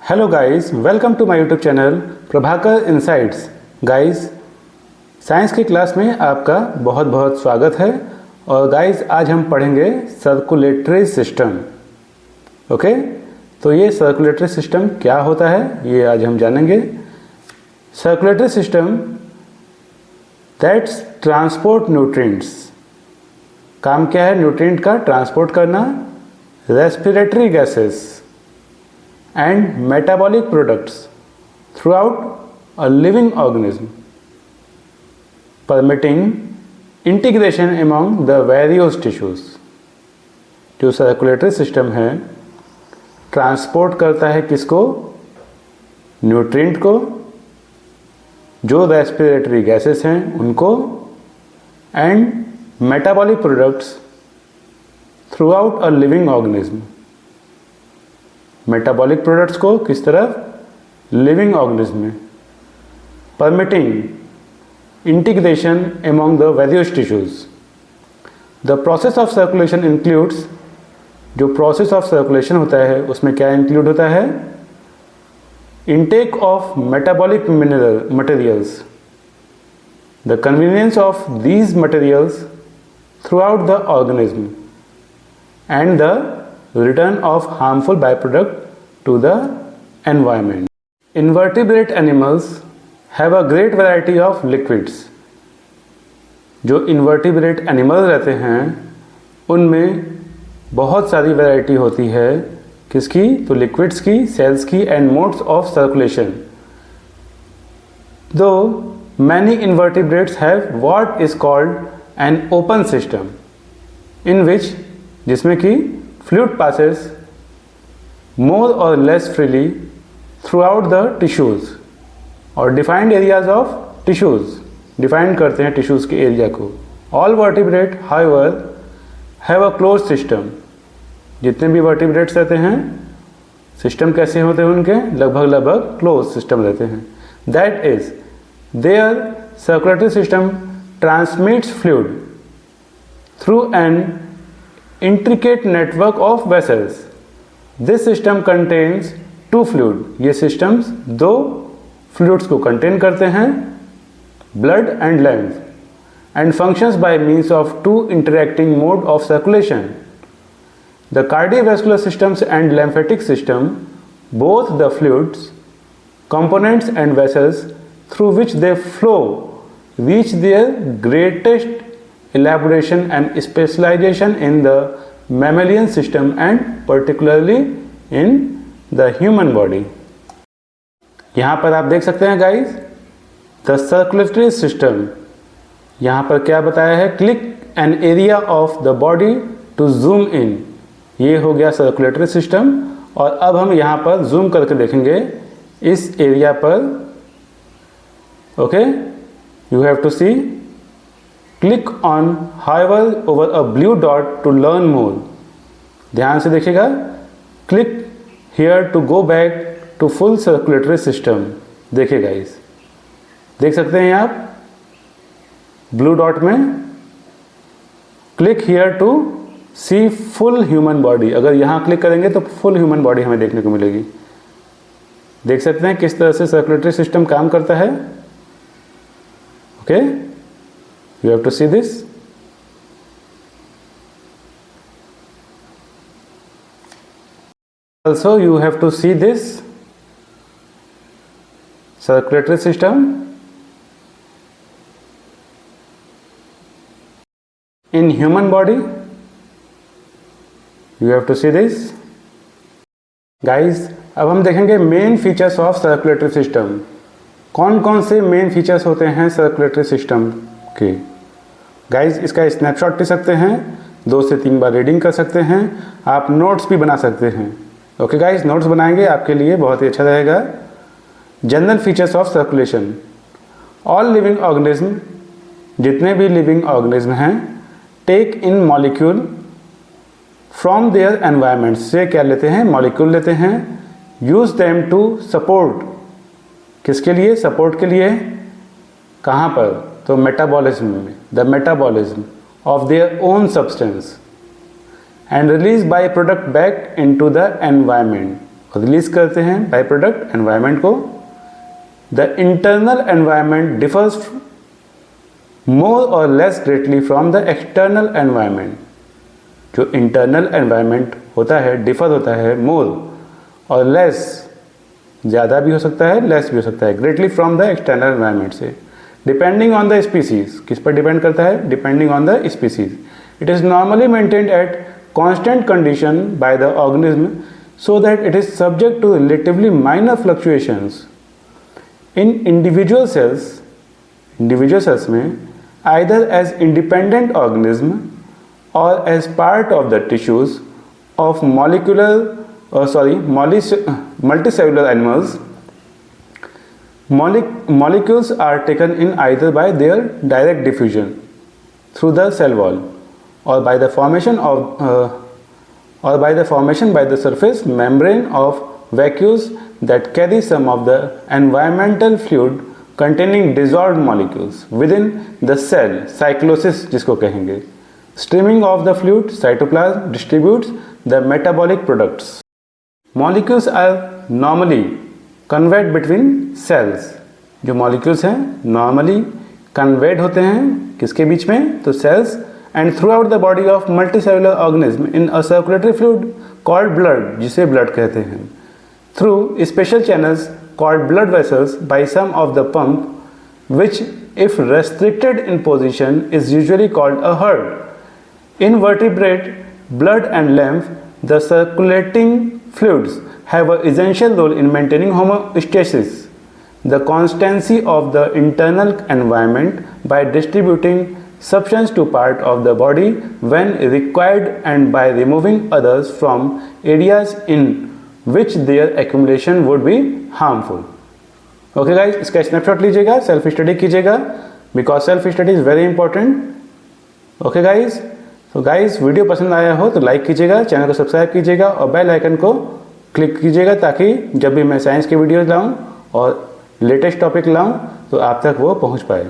Hello guys, welcome to my YouTube channel Prabhakar insights. Guys, science की class में आपका बहुत बहुत स्वागत है। और गाइस, आज हम पढ़ेंगे सर्कुलेटरी सिस्टम। ओके, तो ये सर्कुलेटरी सिस्टम क्या होता है ये आज हम जानेंगे। Circulatory system that's transport nutrients. काम क्या है? न्यूट्रिएंट का ट्रांसपोर्ट करना, respiratory gases and metabolic products throughout a living organism, permitting integration among the various tissues। जो सर्कुलेटरी सिस्टम है ट्रांसपोर्ट करता है किसको? न्यूट्रिएंट को, जो रेस्पिरेटरी गैसेस हैं उनको, and metabolic products through out a living organism. Metabolic products को किस तरफ? लिविंग ऑर्गेनिज्म में, permitting integration among the various tissues. The process of circulation includes, जो प्रोसेस ऑफ सर्कुलेशन होता है उसमें क्या इंक्लूड होता है? Intake of metabolic materials, the convenience of these materials through out the organism, and the return of harmful byproduct to the environment. Invertebrate animals have a great variety of liquids। जो invertebrate animal रहते हैं उनमें बहुत सारी variety होती है। किसकी? तो लिक्विड्स की, सेल्स की, and modes of circulation. Though many invertebrates have what is called an open system, in which, जिसमें कि fluid passes more or less freely throughout the tissues, और defined areas of tissues, define करते हैं tissues के area को। all vertebrate however have a closed system। जितने भी vertebrates रहते हैं सिस्टम कैसे होते हैं उनके? लगभग क्लोज सिस्टम रहते हैं। that is their circulatory system transmits fluid through an intricate network of vessels। This system contains two fluid। ये systems दो fluids को contain करते हैं, blood and lymph, and functions by means of two interacting mode of circulation, the cardiovascular systems and lymphatic system। Both the fluids, components and vessels through which they flow reach their greatest elaboration and specialization in the mammalian system and particularly in the human body। यहाँ पर आप देख सकते हैं guys, the circulatory system. यहाँ पर क्या बताया है? Click an area of the body to zoom in. ये हो गया सर्कुलेटरी सिस्टम। और अब हम यहाँ पर जूम करके देखेंगे इस एरिया पर। Okay, you have to see. Click on hover over a blue dot to learn more। ध्यान से देखिएगा। Click here to go back to full circulatory system। देखिए गाइस, देख सकते हैं आप ब्लू डॉट में। Click here to see full human body। अगर यहाँ क्लिक करेंगे तो फुल ह्यूमन बॉडी हमें देखने को मिलेगी। देख सकते हैं किस तरह से सर्कुलेटरी सिस्टम काम करता है। Okay, you have to see this। also you have to see this circulatory system in human body। you have to see this guys। अब हम देखेंगे main features of circulatory system. कौन कौन से मेन फीचर्स होते हैं सर्कुलेटरी सिस्टम के? Guys, इसका स्नैपशॉट ले सकते हैं, 2 से 3 बार रीडिंग कर सकते हैं, आप नोट्स भी बना सकते हैं। ओके गाइज, नोट्स बनाएंगे आपके लिए बहुत ही अच्छा रहेगा। General features of circulation. All living organism, जितने भी लिविंग ऑर्गेनिज्म हैं, take in molecule from their environment. से क्या लेते हैं? मॉलिक्यूल लेते हैं। यूज देम टू सपोर्ट, किसके लिए? सपोर्ट के लिए। कहाँ पर? तो मेटाबॉलिज्म में, the metabolism of their own substance, and release by product back into the environment. और रिलीज करते हैं बाई प्रोडक्ट एनवायरनमेंट को। द इंटरनल एनवायरनमेंट डिफर्स मोर और less greatly from the external environment. जो इंटरनल एनवायरनमेंट होता है differ होता है मोर और लेस, ज़्यादा भी हो सकता है लेस भी हो सकता है, greatly from the external environment से, डिपेंडिंग ऑन द स्पीसीज। किस पर डिपेंड करता है? Depending on the species. It is normally maintained at constant condition by the organism so that it is subject to relatively minor fluctuations. In individual cells में either as independent organism or as part of the tissues of multicellular animals, molecules are taken in either by their direct diffusion through the cell wall or by the formation by the surface membrane of vacuoles that carry some of the environmental fluid containing dissolved molecules within the cell, cyclosis जिसको कहेंगे। Streaming of the fluid cytoplasm distributes the metabolic products. Molecules are normally conveyed between cells. जो molecules हैं normally conveyed होते हैं किसके बीच में? तो cells and throughout the body of multicellular organism in a circulatory fluid called blood, जिसे blood कहते हैं, through special channels called blood vessels by some of the pump, which if restricted in position is usually called a herd. In vertebrate blood and lymph, the circulating fluids have an essential role in maintaining homeostasis, the constancy of the internal environment, by distributing substance to part of the body when required and by removing others from areas in which their accumulation would be harmful. Okay guys, इसका snapshot लीजिएगा, self study कीजिएगा, because self study is very important. Okay guys, तो guys video पसंद आया हो तो like कीजिएगा, channel को सब्सक्राइब कीजिएगा और बेल आइकन को क्लिक कीजिएगा ताकि जब भी मैं साइंस की वीडियोज लाऊँ और लेटेस्ट टॉपिक लाऊँ तो आप तक वो पहुँच पाए।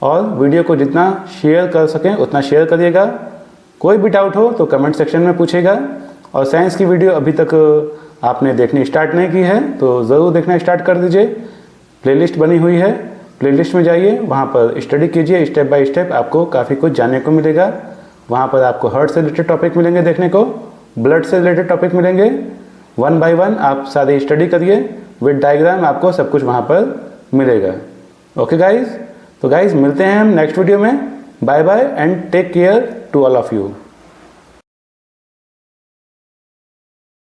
और वीडियो को जितना शेयर कर सकें उतना शेयर करिएगा। कोई भी डाउट हो तो कमेंट सेक्शन में पूछेगा। और साइंस की वीडियो अभी तक आपने देखनी स्टार्ट नहीं की है तो ज़रूर देखना स्टार्ट कर दीजिए। प्लेलिस्ट बनी हुई है, प्लेलिस्ट में जाइए, वहाँ पर स्टडी कीजिए, स्टेप बाय स्टेप आपको काफ़ी कुछ जानने को मिलेगा। वहाँ पर आपको हार्ट से रिलेटेड टॉपिक मिलेंगे देखने को, ब्लड से रिलेटेड टॉपिक मिलेंगे, 1 by 1 आप सारी स्टडी करिए, विद डायग्राम आपको सब कुछ वहाँ पर मिलेगा। ओके गाइज, तो गाइज मिलते हैं हम नेक्स्ट वीडियो में। Bye bye and take care to all of you.